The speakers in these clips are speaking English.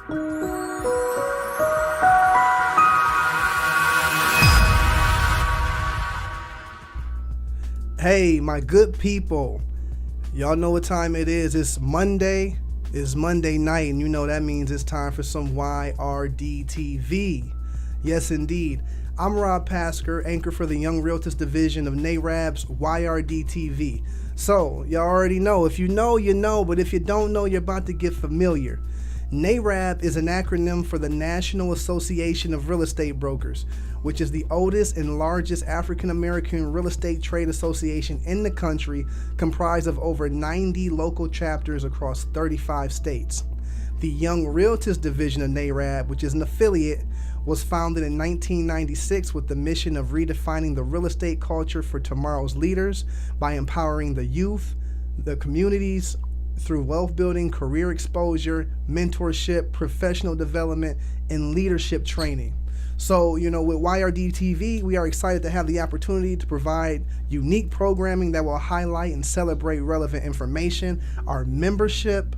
Hey, my good people, y'all know what time it is. It's Monday. It's Monday night, and you know that means it's time for some YRDtv. Yes, indeed. I'm Rob Pasker, anchor for the Young Realtist division of NAREB's YRDtv. So, y'all already know. If you know, you know, but if you don't know, you're about to get familiar. NAREB is an acronym for the National Association of Real Estate Brokers, which is the oldest and largest African American real estate trade association in the country, comprised of over 90 local chapters across 35 states. The Young Realtist division of NAREB, which is an affiliate, was founded in 1996 with the mission of redefining the real estate culture for tomorrow's leaders by empowering the youth, the communities, through wealth building, career exposure, mentorship, professional development, and leadership training. So, you know, with YRDtv, we are excited to have the opportunity to provide unique programming that will highlight and celebrate relevant information, our membership,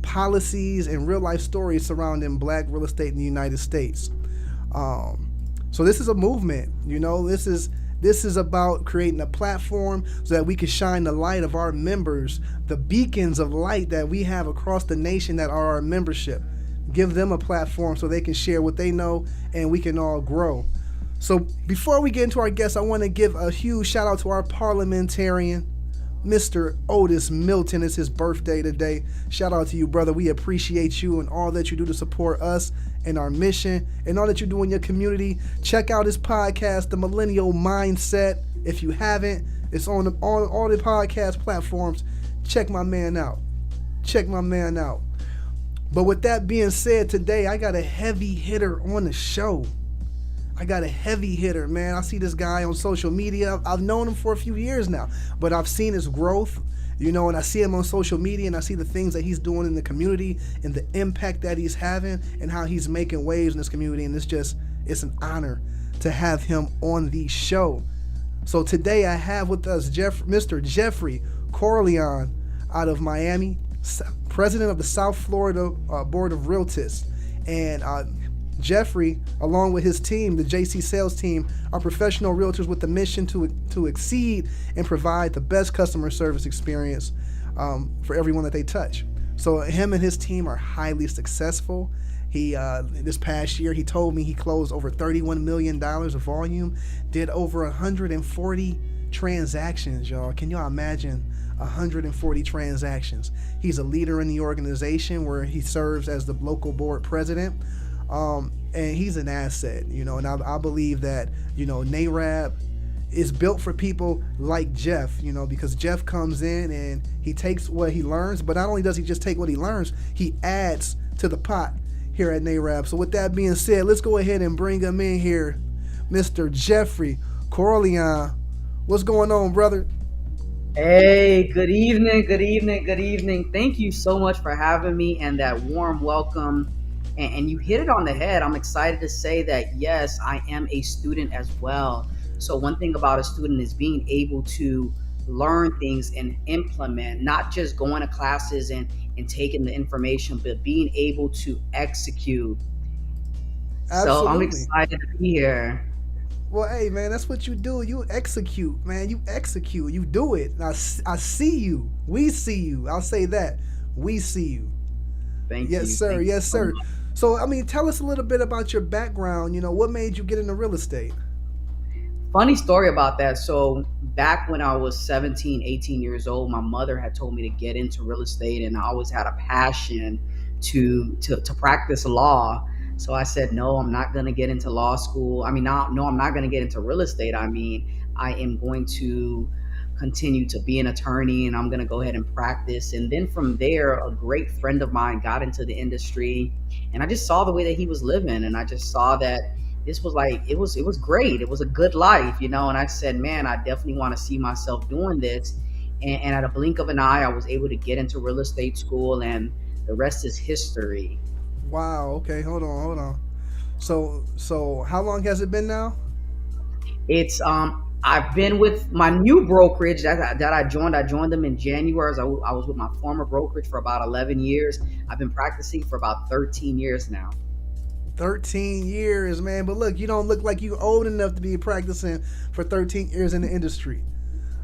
policies, and real life stories surrounding Black real estate in the United States. So this is a movement, you know, this is about creating a platform so that we can shine the light of our members, the beacons of light that we have across the nation that are our membership. Give them a platform so they can share what they know and we can all grow. So before we get into our guests, I want to give a huge shout out to our parliamentarian, Mr. Otis Milton. It's his birthday today. Shout out to you, brother. We appreciate you and all that you do to support us and our mission and all that you do in your community. Check out his podcast, The Millennial Mindset. If you haven't, it's on all the podcast platforms. Check my man out. But with that being said, today I got a heavy hitter on the show. Man. I see this guy on social media. I've known him for a few years now, but I've seen his growth, you know, and I see him on social media and I see the things that he's doing in the community and the impact that he's having and how he's making waves in this community. And it's an honor to have him on the show. So today I have with us Mr. Jeffrey Corrolian out of Miami, president of the South Florida Board of Realtists. And Jeffrey, along with his team, the JC sales team, are professional realtors with the mission to exceed and provide the best customer service experience for everyone that they touch. So him and his team are highly successful. He this past year, he told me he closed over $31 million of volume, did over 140 transactions, y'all. Can y'all imagine 140 transactions? He's a leader in the organization where he serves as the local board president. And he's an asset, you know, and I believe that, you know, NAREB is built for people like Jeff, you know, because Jeff comes in and he takes what he learns, but not only does he just take what he learns, he adds to the pot here at NAREB. So with that being said, let's go ahead and bring him in here, Mr. Jeffrey Corrolian. What's going on, brother? Hey, good evening. Thank you so much for having me and that warm welcome. And you hit it on the head. I'm excited to say that, yes, I am a student as well. So one thing about a student is being able to learn things and implement, not just going to classes and taking the information, but being able to execute. Absolutely. So I'm excited to be here. Well, hey, man, that's what you do. You execute, man. You execute. You do it. I see you. We see you. I'll say that. We see you. Thank you. Yes, sir. Thank Yes, sir. So, I mean, tell us a little bit about your background. You know, what made you get into real estate? Funny story about that. So back when I was 17, 18 years old, my mother had told me to get into real estate, and I always had a passion to practice law. So I said, no, I'm not going to get into law school. I'm not going to get into real estate. I am going to continue to be an attorney, and I'm going to go ahead and practice. And then from there, a great friend of mine got into the industry, and I just saw the way that he was living, and I just saw that this was like, it was great. It was a good life, you know. And I said, man, I definitely want to see myself doing this. And at a blink of an eye, I was able to get into real estate school, and the rest is history. Wow. Okay. Hold on. So how long has it been now? It's I've been with my new brokerage that I joined. I joined them in January. I was with my former brokerage for about 11 years. I've been practicing for about 13 years now. 13 years, man. But look, you don't look like you old enough to be practicing for 13 years in the industry.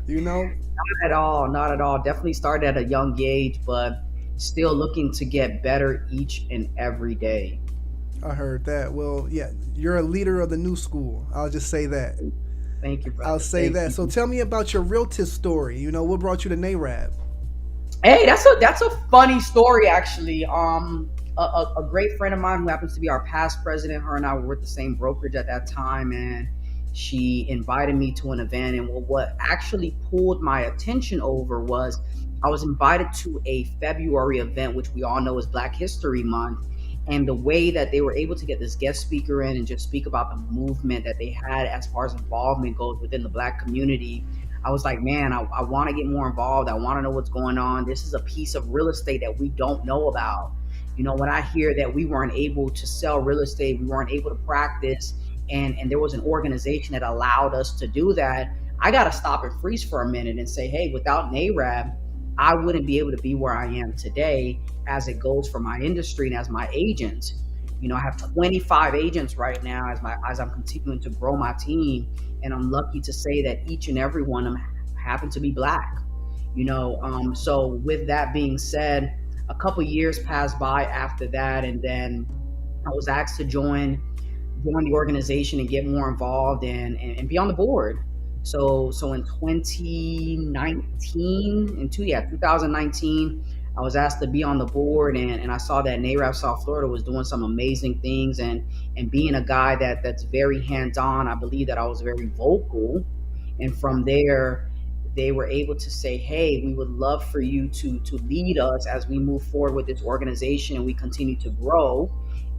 You know? Not at all. Not at all. Definitely started at a young age, but still looking to get better each and every day. I heard that. Well, yeah, you're a leader of the new school. I'll just say that. Thank you, brother. I'll say Thank that. you. So tell me about your Realtist story. You know, what brought you to NAREB? Hey, that's a funny story, actually. A great friend of mine who happens to be our past president, her and I were with the same brokerage at that time, and she invited me to an event. And what actually pulled my attention over was I was invited to a February event, which we all know is Black History Month. And the way that they were able to get this guest speaker in and just speak about the movement that they had as far as involvement goes within the Black community, I was like, man, I want to get more involved. I want to know what's going on. This is a piece of real estate that we don't know about. You know, when I hear that we weren't able to sell real estate, we weren't able to practice, and there was an organization that allowed us to do that, I got to stop and freeze for a minute and say, hey, without NAREB, I wouldn't be able to be where I am today as it goes for my industry and as my agents. You know, I have 25 agents right now as I'm continuing to grow my team, and I'm lucky to say that each and every one of them happen to be Black. You know, so with that being said, a couple years passed by after that, and then I was asked to join the organization and get more involved and be on the board. So in 2019, I was asked to be on the board, and I saw that NAREB South Florida was doing some amazing things, and being a guy that's very hands-on, I believe that I was very vocal. And from there, they were able to say, hey, we would love for you to lead us as we move forward with this organization and we continue to grow.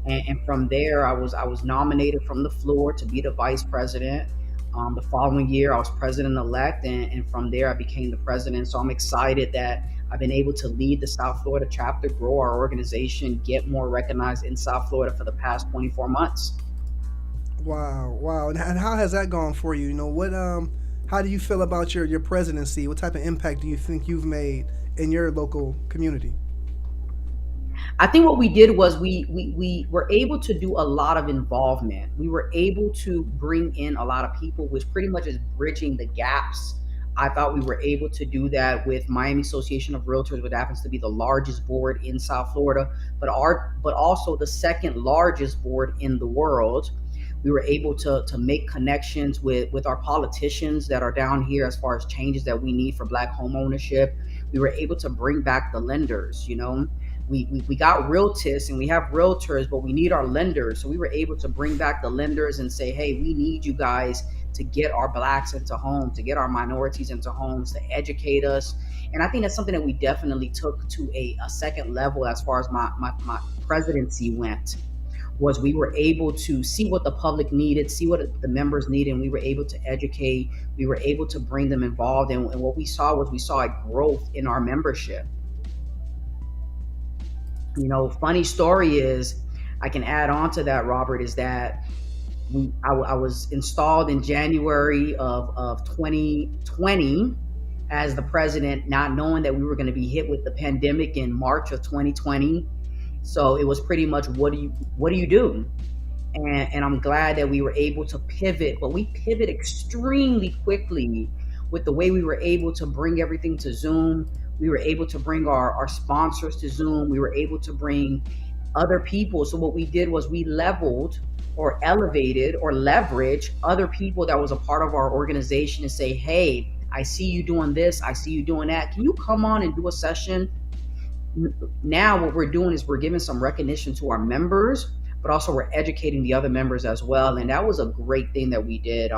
And from there, I was nominated from the floor to be the vice president. The following year, I was president-elect, and from there, I became the president. So I'm excited that I've been able to lead the South Florida chapter, grow our organization, get more recognized in South Florida for the past 24 months. Wow. And how has that gone for you? You know, how do you feel about your presidency? What type of impact do you think you've made in your local community? I think what we did was we were able to do a lot of involvement. We were able to bring in a lot of people, which pretty much is bridging the gaps. I thought we were able to do that with Miami Association of Realtors, which happens to be the largest board in South Florida, but also the second largest board in the world. We were able to make connections with our politicians that are down here as far as changes that we need for Black home ownership. We were able to bring back the lenders. You know, we got Realtists and we have realtors, but we need our lenders. So we were able to bring back the lenders and say, hey, we need you guys to get our Blacks into homes, to get our minorities into homes, to educate us. And I think that's something that we definitely took to a second level as far as my presidency went. Was we were able to see what the public needed, see what the members needed, and we were able to educate, we were able to bring them involved. And what we saw was a growth in our membership. You know, funny story is, I can add on to that, Robert, is that I was installed in January of 2020 as the president, not knowing that we were going to be hit with the pandemic in March of 2020. So it was pretty much, what do you do? And I'm glad that we were able to pivot, but we pivot extremely quickly with the way we were able to bring everything to Zoom. We were able to bring our sponsors to Zoom. We were able to bring other people. So what we did was we leveled or elevated or leveraged other people that was a part of our organization and say, hey, I see you doing this. I see you doing that. Can you come on and do a session? Now what we're doing is we're giving some recognition to our members, but also we're educating the other members as well. And that was a great thing that we did.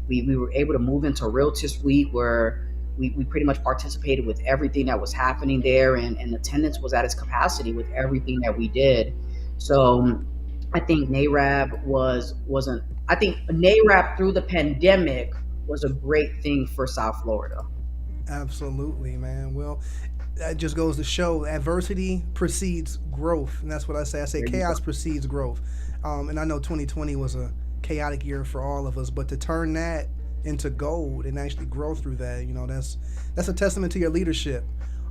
We were able to move into Realtist Week, where we pretty much participated with everything that was happening there, and attendance was at its capacity with everything that we did. So I think NAREB I think NAREB through the pandemic was a great thing for South Florida. Absolutely, man. Well, that just goes to show adversity precedes growth. And that's what I say. I say chaos precedes growth. And I know 2020 was a chaotic year for all of us, but to turn that into gold and actually grow through that. That's a testament to your leadership.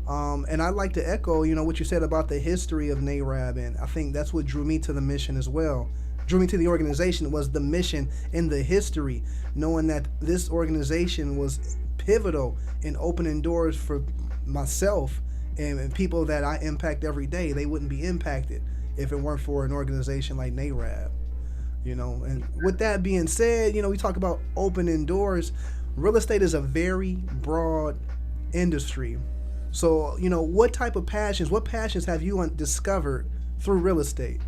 And I'd like to echo, what you said about the history of NAREB, and I think that's what drew me to the mission as well. Drew me to the organization was the mission and the history, knowing that this organization was pivotal in opening doors for myself and people that I impact every day. They wouldn't be impacted if it weren't for an organization like NAREB. And with that being said, we talk about opening doors. Real estate is a very broad industry. So, what passions have you discovered through real estate?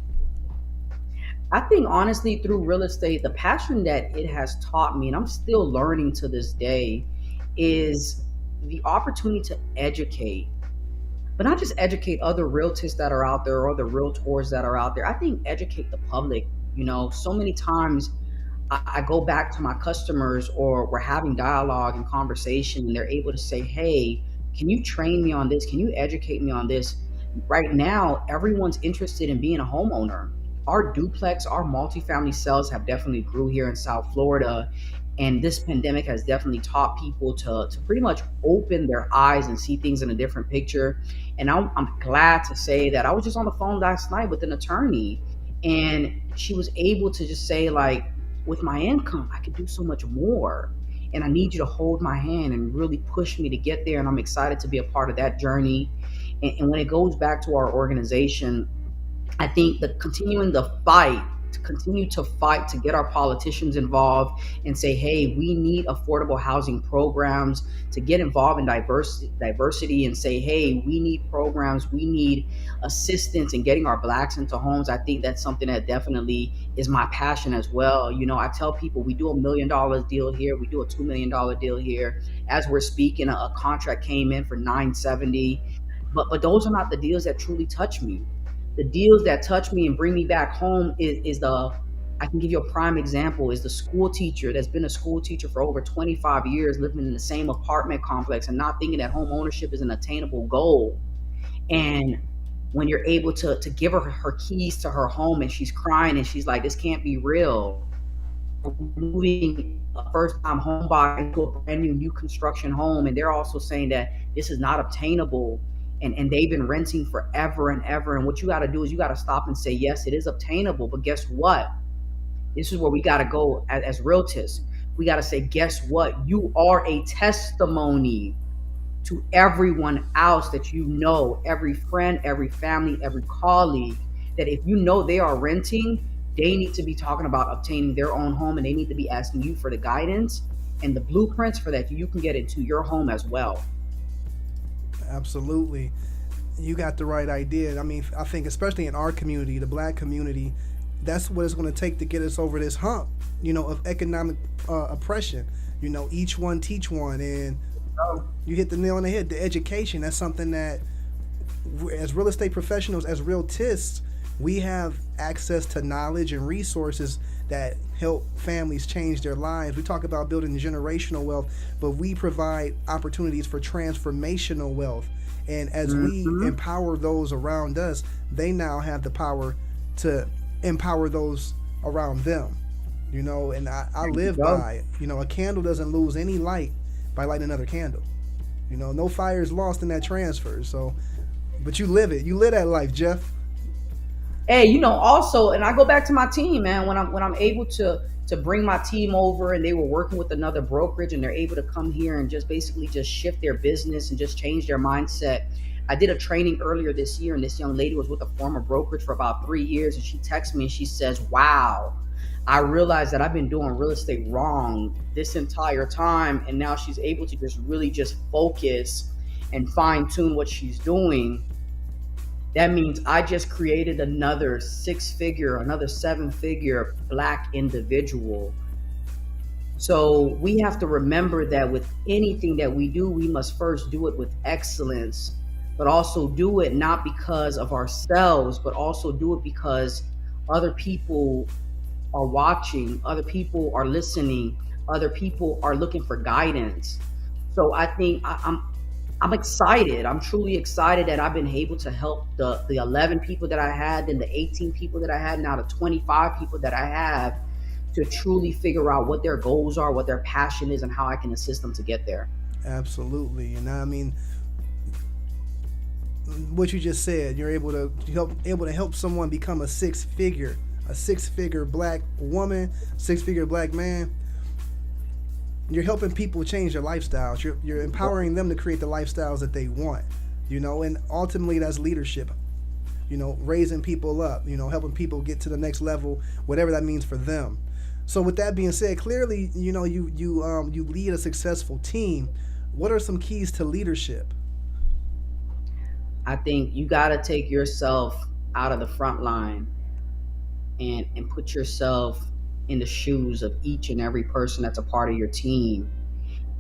I think honestly, through real estate, the passion that it has taught me, and I'm still learning to this day, is the opportunity to educate, but not just educate other realtors that are out there or other realtors that are out there. I think educate the public. So many times I go back to my customers, or we're having dialogue and conversation, and they're able to say, hey, can you train me on this? Can you educate me on this? Right now, everyone's interested in being a homeowner. Our duplex, our multifamily sales have definitely grew here in South Florida. And this pandemic has definitely taught people to pretty much open their eyes and see things in a different picture. And I'm glad to say that I was just on the phone last night with an attorney, and she was able to just say, like, with my income, I could do so much more. And I need you to hold my hand and really push me to get there. And I'm excited to be a part of that journey. And when it goes back to our organization, I think that continue to fight to get our politicians involved and say, hey, we need affordable housing programs, to get involved in diversity and say, hey, we need programs, we need assistance in getting our blacks into homes. I think that's something that definitely is my passion as well. I tell people we do $1 million deal here, we do a $2 million deal here. As we're speaking, a contract came in for $970, but those are not the deals that truly touch me. The deals that touch me and bring me back home I can give you a prime example, is the school teacher that's been a school teacher for over 25 years, living in the same apartment complex and not thinking that home ownership is an attainable goal. And when you're able to give her keys to her home, and she's crying and she's like, this can't be real. Moving a first-time home buyer into a brand new construction home, and they're also saying that this is not obtainable. And they've been renting forever and ever. And what you got to do is you got to stop and say, yes, it is obtainable. But guess what? This is where we got to go as realtors. We got to say, guess what? You are a testimony to everyone else that every friend, every family, every colleague, that if they are renting, they need to be talking about obtaining their own home, and they need to be asking you for the guidance and the blueprints for that you can get into your home as well. Absolutely. You got the right idea. I mean, I think especially in our community, the black community, that's what it's going to take to get us over this hump, of economic oppression. Each one teach one. And you hit the nail on the head. The education, that's something that as real estate professionals, as realtists, we have access to knowledge and resources that help families change their lives. We talk about building generational wealth, but we provide opportunities for transformational wealth. And as we empower those around us, they now have the power to empower those around them. And I live by, a candle doesn't lose any light by lighting another candle. No fire is lost in that transfer. So, but you live it. You live that life, Jeff. Hey, also, and I go back to my team, man, when I'm able to bring my team over, and they were working with another brokerage, and they're able to come here and just basically just shift their business and just change their mindset. I did a training earlier this year, and this young lady was with a former brokerage for about 3 years, and she texts me and she says, wow, I realized that I've been doing real estate wrong this entire time. And now she's able to just really just focus and fine tune what she's doing. That means I just created another 7-figure black individual. So we have to remember that with anything that we do, we must first do it with excellence, but also do it not because of ourselves, but also do it because other people are watching, other people are listening, other people are looking for guidance. So I think I'm excited. I'm truly excited that I've been able to help the 11 people that I had, then the 18 people that I had, now the 25 people that I have, to truly figure out what their goals are, what their passion is, and how I can assist them to get there. Absolutely. And I mean, what you just said, you're able to help someone become a six figure black woman, six figure black man. You're helping people change their lifestyles. You're empowering them to create the lifestyles that they want. And ultimately that's leadership. Raising people up. Helping people get to the next level, whatever that means for them. So with that being said, clearly, you lead a successful team. What are some keys to leadership? I think you got to take yourself out of the front line and put yourself in the shoes of each and every person that's a part of your team.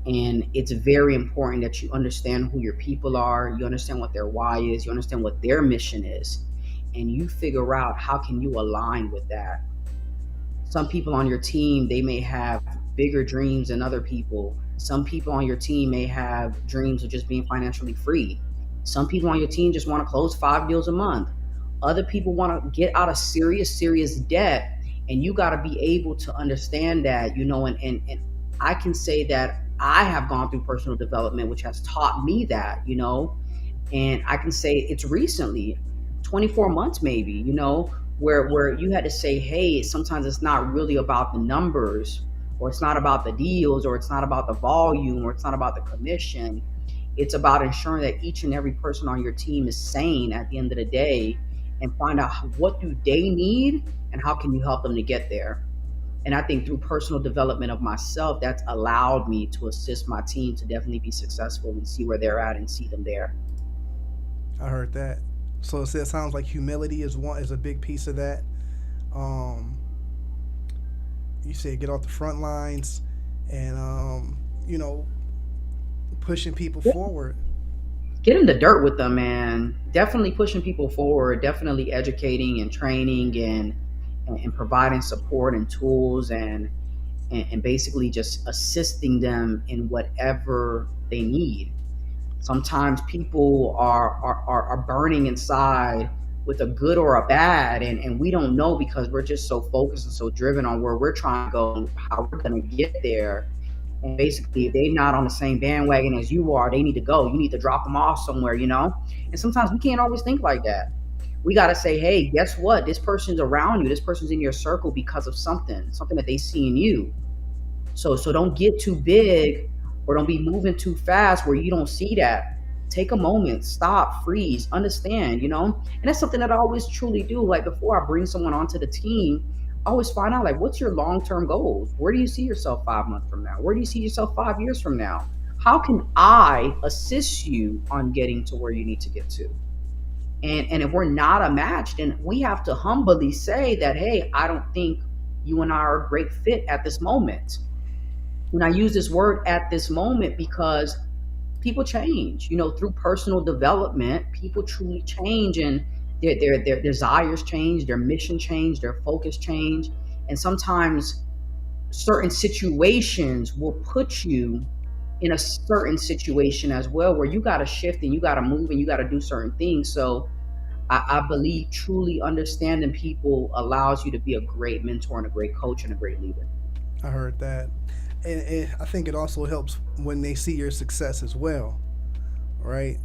And it's very important that you understand who your people are, you understand what their why is, you understand what their mission is, and you figure out how can you align with that. Some people on your team, they may have bigger dreams than other people. Some people on your team may have dreams of just being financially free. Some people on your team just want to close 5 deals a month. Other people want to get out of serious debt. And you got to be able to understand that, and I can say that I have gone through personal development, which has taught me that, and I can say it's recently, 24 months maybe, where you had to say, hey, sometimes it's not really about the numbers, or it's not about the deals, or it's not about the volume, or it's not about the commission. It's about ensuring that each and every person on your team is sane at the end of the day, and find out what do they need and how can you help them to get there. And I think through personal development of myself, that's allowed me to assist my team to definitely be successful and see where they're at and see them there. I heard that. So it sounds like humility is a big piece of that. You say get off the front lines, and pushing people forward. Get in the dirt with them, man. Definitely pushing people forward, definitely educating and training and providing support and tools and basically just assisting them in whatever they need. Sometimes people are burning inside with a good or a bad, and we don't know because we're just so focused and so driven on where we're trying to go and how we're going to get there. And basically, if they're not on the same bandwagon as you are, they need to go. You need to drop them off somewhere, And sometimes we can't always think like that. We got to say, hey, guess what? This person's around you. This person's in your circle because of something that they see in you. So don't get too big, or don't be moving too fast where you don't see that. Take a moment, stop, freeze, understand, And that's something that I always truly do. Like before I bring someone onto the team, I always find out, like, what's your long-term goals? Where do you see yourself 5 months from now? Where do you see yourself 5 years from now? How can I assist you on getting to where you need to get to? And if we're not a match, then we have to humbly say that, hey, I don't think you and I are a great fit at this moment. And I use this word at this moment because people change, through personal development, people truly change, and their desires change, their mission change, their focus change. And sometimes certain situations will put you in a certain situation as well, where you got to shift and you got to move and you got to do certain things. So I believe truly understanding people allows you to be a great mentor and a great coach and a great leader. I heard that. And I think it also helps when they see your success as well, right?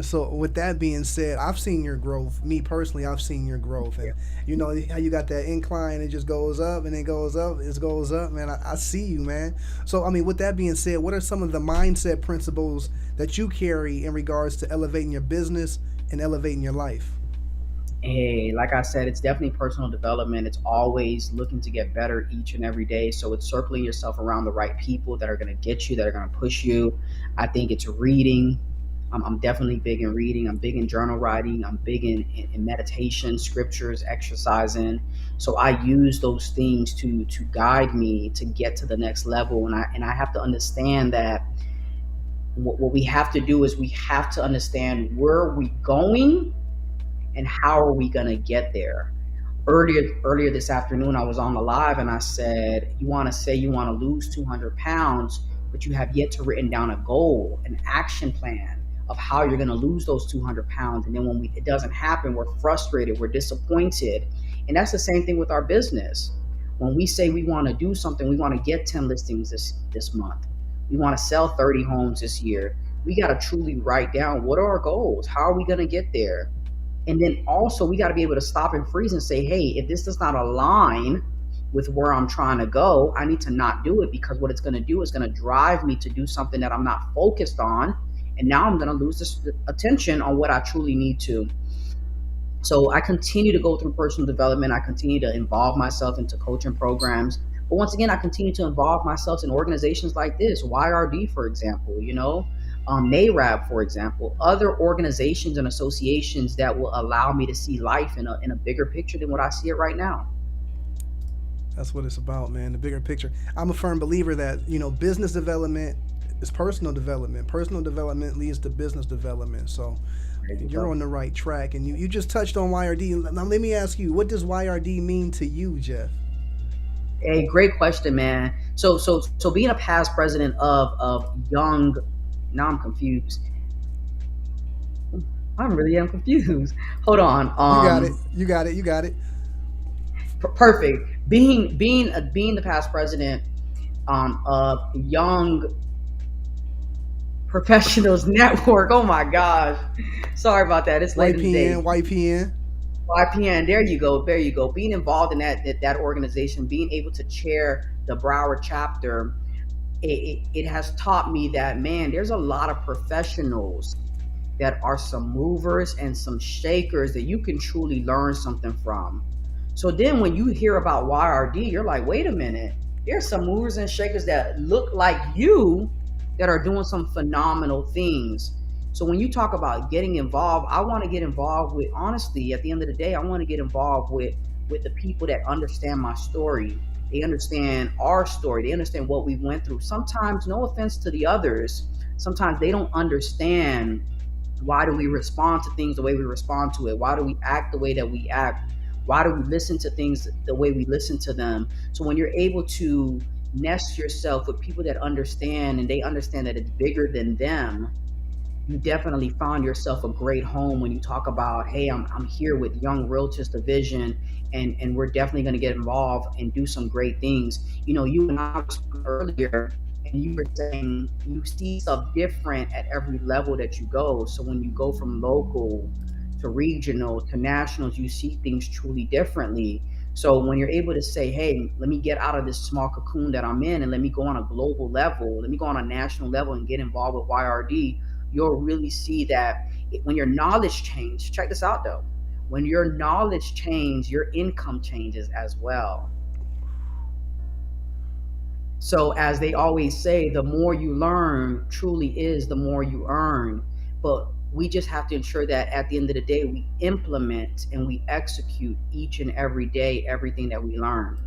So with that being said, I've seen your growth. Me personally, I've seen your growth, and you know how you got that incline, it just goes up and it goes up, it goes up, man. I see you, man. So I mean, with that being said, what are some of the mindset principles that you carry in regards to elevating your business and elevating your life? Hey, like I said, it's definitely personal development. It's always looking to get better each and every day. So it's circling yourself around the right people that are going to get you, that are going to push you. I think it's reading. I'm definitely big in reading. I'm big in journal writing. I'm big in meditation, scriptures, exercising. So I use those things to guide me to get to the next level. And I have to understand that what we have to do is we have to understand where are we going and how are we going to get there. Earlier this afternoon, I was on the live and I said, you want to say you want to lose 200 pounds, but you have yet to written down a goal, an action plan of how you're going to lose those 200 pounds. And then when it doesn't happen, we're frustrated, we're disappointed. And that's the same thing with our business. When we say we want to do something, we want to get 10 listings this month. We want to sell 30 homes this year. We got to truly write down, what are our goals? How are we going to get there? And then also we got to be able to stop and freeze and say, hey, if this does not align with where I'm trying to go, I need to not do it, because what it's going to do is going to drive me to do something that I'm not focused on. And now I'm going to lose this attention on what I truly need to. So I continue to go through personal development. I continue to involve myself into coaching programs. But once again, I continue to involve myself in organizations like this, YRD, for example, NAREB, for example, other organizations and associations that will allow me to see life in a bigger picture than what I see it right now. That's what it's about, man. The bigger picture. I'm a firm believer that, business development is personal development. Personal development leads to business development. So you're on the right track. And you just touched on YRD. Now, let me ask you, what does YRD mean to you, Jeff? Hey, great question, man. So being a past president of young, now I'm confused. I really am confused. Hold on. You got it. Perfect. Being the past president of Young Professionals Network. Oh my gosh. Sorry about that. It's late in the day. YPN. There you go. Being involved in that organization, being able to chair the Broward chapter, it has taught me that, man, there's a lot of professionals that are some movers and some shakers that you can truly learn something from. So then when you hear about YRD, you're like, wait a minute, there's some movers and shakers that look like you that are doing some phenomenal things. So when you talk about getting involved, I want to get involved with, honestly, at the end of the day, I want to get involved with the people that understand my story. They understand our story. They understand what we went through. Sometimes, no offense to the others, sometimes they don't understand, why do we respond to things the way we respond to it? Why do we act the way that we act? Why do we listen to things the way we listen to them? So when you're able to nest yourself with people that understand, and they understand that it's bigger than them, you definitely found yourself a great home when you talk about, hey, I'm here with Young Realtist Division, and we're definitely going to get involved and do some great things. You and I were earlier, and you were saying you see stuff different at every level that you go. So when you go from local to regional to nationals, you see things truly differently. So when you're able to say, hey, let me get out of this small cocoon that I'm in, and let me go on a global level, let me go on a national level and get involved with YRD, you'll really see that when your knowledge changes. Check this out though. When your knowledge changes, your income changes as well. So as they always say, the more you learn truly is the more you earn. But we just have to ensure that at the end of the day, we implement and we execute each and every day everything that we learn.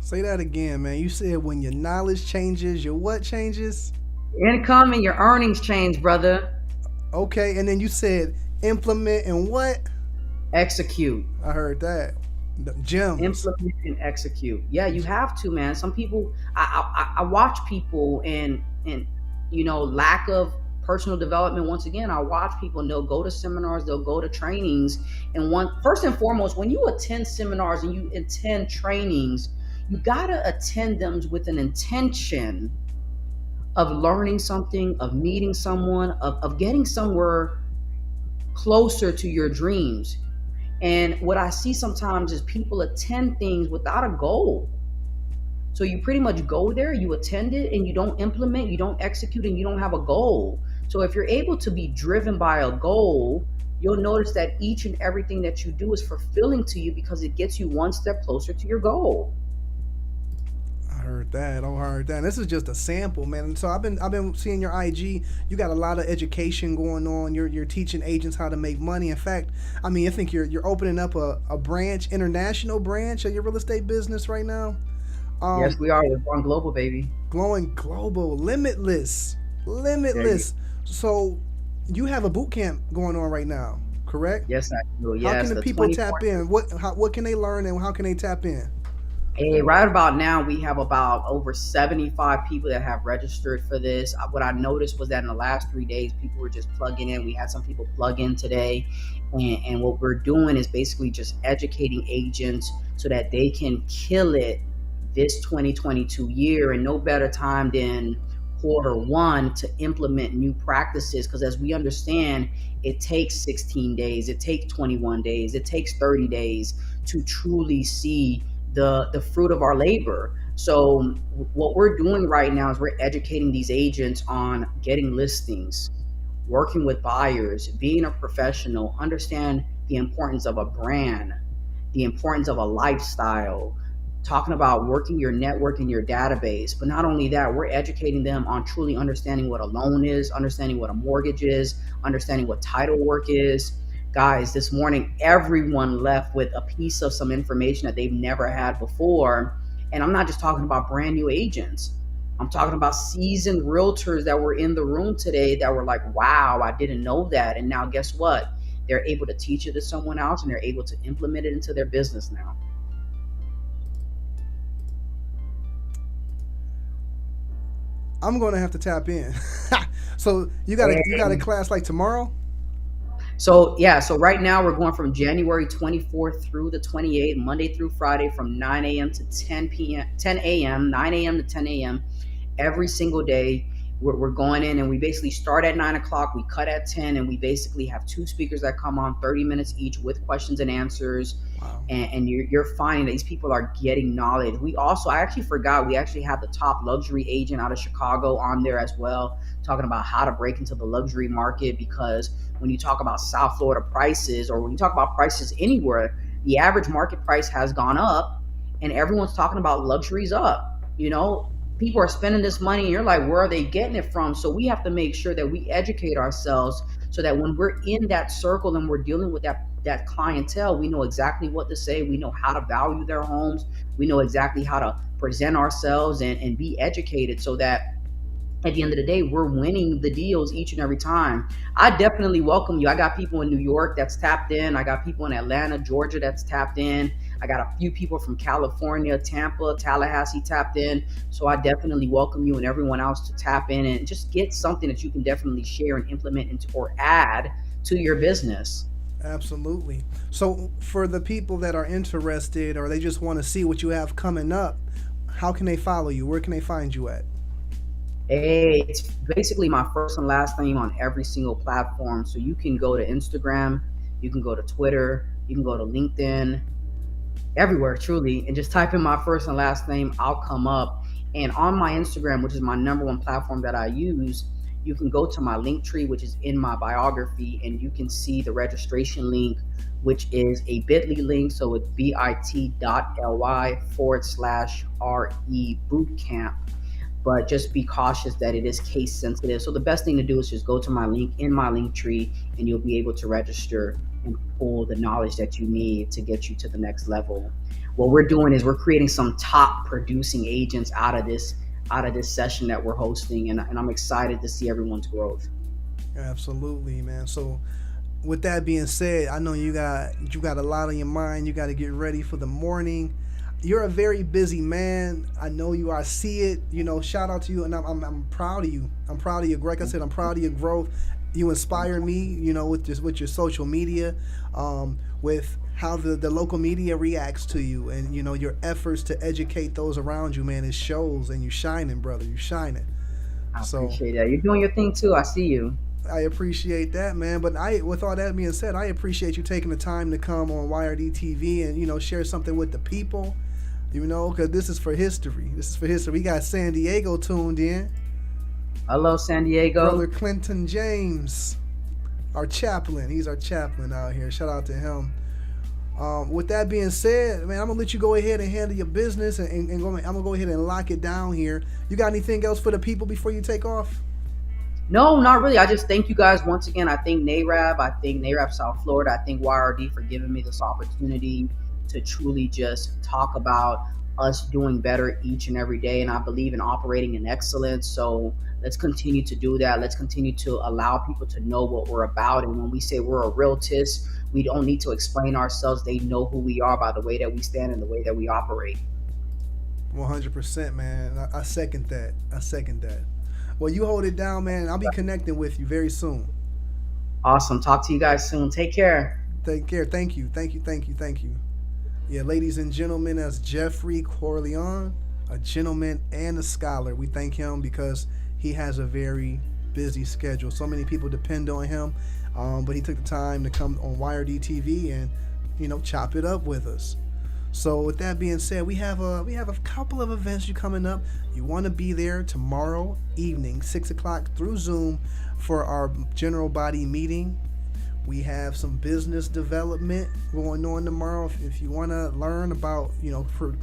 Say that again, man. You said when your knowledge changes, your what changes? Income and your earnings change, brother. Okay, and then you said implement and what? Execute. I heard that. Gems. Implement and execute. Yeah, you have to, man. Some people, I watch people and lack of personal development. Once again, I watch people, and they'll go to seminars, they'll go to trainings, and first and foremost, when you attend seminars and you attend trainings, you gotta attend them with an intention of learning something, of meeting someone, of getting somewhere closer to your dreams. And what I see sometimes is people attend things without a goal. So you pretty much go there, you attend it, and you don't implement, you don't execute, and you don't have a goal. So if you're able to be driven by a goal, you'll notice that each and everything that you do is fulfilling to you, because it gets you one step closer to your goal. I heard that. This is just a sample, man. So I've been seeing your IG. You got a lot of education going on. You're teaching agents how to make money. In fact, I think you're opening up a branch, international branch of your real estate business right now. Yes, we are. We're going global, baby. Going global, limitless. So you have a boot camp going on right now, correct? Yes, I do. Yes, how can the people tap in? What can they learn, and how can they tap in? Right about now, we have about over 75 people that have registered for this. What I noticed was that in the last 3 days, people were just plugging in. We had some people plug in today. And what we're doing is basically just educating agents so that they can kill it this 2022 year. And no better time than quarter 1 to implement new practices. Because as we understand, it takes 16 days, it takes 21 days, it takes 30 days to truly see the fruit of our labor. So what we're doing right now is we're educating these agents on getting listings, working with buyers, being a professional, understand the importance of a brand, the importance of a lifestyle, talking about working your network and your database. But not only that, we're educating them on truly understanding what a loan is, understanding what a mortgage is, understanding what title work is. Guys, this morning, everyone left with a piece of some information that they've never had before. And I'm not just talking about brand new agents. I'm talking about seasoned realtors that were in the room today that were like, wow, I didn't know that. And now guess what? They're able to teach it to someone else and they're able to implement it into their business now. I'm gonna have to tap in. So you got a class like tomorrow? So yeah, so right now we're going from January 24th through the 28th, Monday through Friday from 9 a.m. to 10 p.m., 10 a.m., 9 a.m. to 10 a.m. every single day. We're going in and we basically start at 9 o'clock, we cut at 10, and we basically have two speakers that come on 30 minutes each with questions and answers. Wow. And you're finding that these people are getting knowledge. I actually forgot, we actually have the top luxury agent out of Chicago on there as well, talking about how to break into the luxury market. Because when you talk about South Florida prices, or when you talk about prices anywhere, the average market price has gone up and everyone's talking about luxuries up. People are spending this money and you're like, where are they getting it from? So we have to make sure that we educate ourselves so that when we're in that circle and we're dealing with that clientele, we know exactly what to say. We know how to value their homes. We know exactly how to present ourselves and be educated so that at the end of the day, we're winning the deals each and every time. I definitely welcome you. I got people in New York that's tapped in. I got people in Atlanta, Georgia that's tapped in. I got a few people from California, Tampa, Tallahassee tapped in. So I definitely welcome you and everyone else to tap in and just get something that you can definitely share and implement into or add to your business. Absolutely. So for the people that are interested or they just want to see what you have coming up, how can they follow you? Where can they find you at? It's basically my first and last name on every single platform. So you can go to Instagram, you can go to Twitter, you can go to LinkedIn, everywhere truly, and just type in my first and last name. I'll come up. And on my Instagram, which is my number one platform that I use, you can go to my link tree, which is in my biography, and you can see the registration link, which is a bit.ly link. So it's bit.ly/RE bootcamp. But just be cautious that it is case sensitive. So the best thing to do is just go to my link in my link tree and you'll be able to register and pull the knowledge that you need to get you to the next level. What we're doing is we're creating some top producing agents out of this session that we're hosting, and I'm excited to see everyone's growth. Absolutely, man. So with that being said, I know you got a lot on your mind. You got to get ready for the morning. You're a very busy man. I know you are. I see it. Shout out to you, and I'm proud of you. I'm proud of you. Like I said, I'm proud of your growth. You inspire me. With your social media, with how the local media reacts to you, and your efforts to educate those around you, man. It shows, and you shining, brother. You shining. I So appreciate that. You're doing your thing too. I see you. I appreciate that, man. But with all that being said, I appreciate you taking the time to come on YRD TV and share something with the people. Because this is for history. This is for history. We got San Diego tuned in. Hello, San Diego. Brother Clinton James, our chaplain. He's our chaplain out here. Shout out to him. With that being said, man, I'm going to let you go ahead and handle your business. I'm going to go ahead and lock it down here. You got anything else for the people before you take off? No, not really. I just thank you guys once again. I thank NAREB. I thank NAREB South Florida. I thank YRD for giving me this opportunity to truly just talk about us doing better each and every day. And I believe in operating in excellence. So let's continue to do that. Let's continue to allow people to know what we're about. And when we say we're a realtist, we don't need to explain ourselves. They know who we are by the way that we stand and the way that we operate. 100%, man. I second that. I second that. Well, you hold it down, man. I'll be connecting with you very soon. Awesome. Talk to you guys soon. Take care. Take care. Thank you. Thank you. Thank you. Thank you. Yeah, ladies and gentlemen, that's Jeffrey Corrolian, a gentleman and a scholar. We thank him because he has a very busy schedule. So many people depend on him, but he took the time to come on YRD TV and, chop it up with us. So with that being said, we have a couple of events you coming up. You want to be there tomorrow evening, 6 o'clock through Zoom for our general body meeting. We have some business development going on tomorrow. If you want to learn about,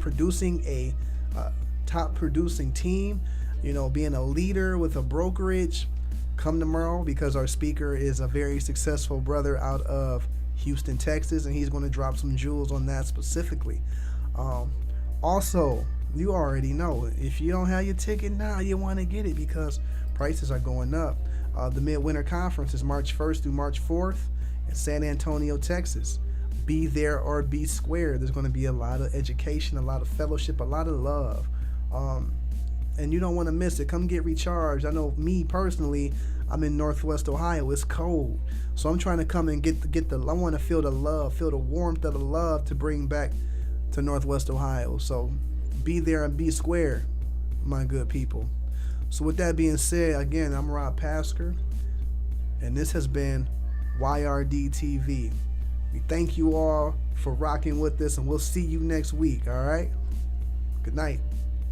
producing a top producing team, being a leader with a brokerage, come tomorrow because our speaker is a very successful brother out of Houston, Texas, and he's going to drop some jewels on that specifically. Also, you already know, if you don't have your ticket now, you want to get it because prices are going up. The MidWinter Conference is March 1st through March 4th in San Antonio, Texas. Be there or be square. There's going to be a lot of education, a lot of fellowship, a lot of love. And you don't want to miss it. Come get recharged. I know me personally, I'm in Northwest Ohio. It's cold. So I'm trying to come and I want to feel the love, feel the warmth of the love to bring back to Northwest Ohio. So be there and be square, my good people. So with that being said, again, I'm Rob Pasker, and this has been YRD TV. We thank you all for rocking with us, and we'll see you next week, all right? Good night.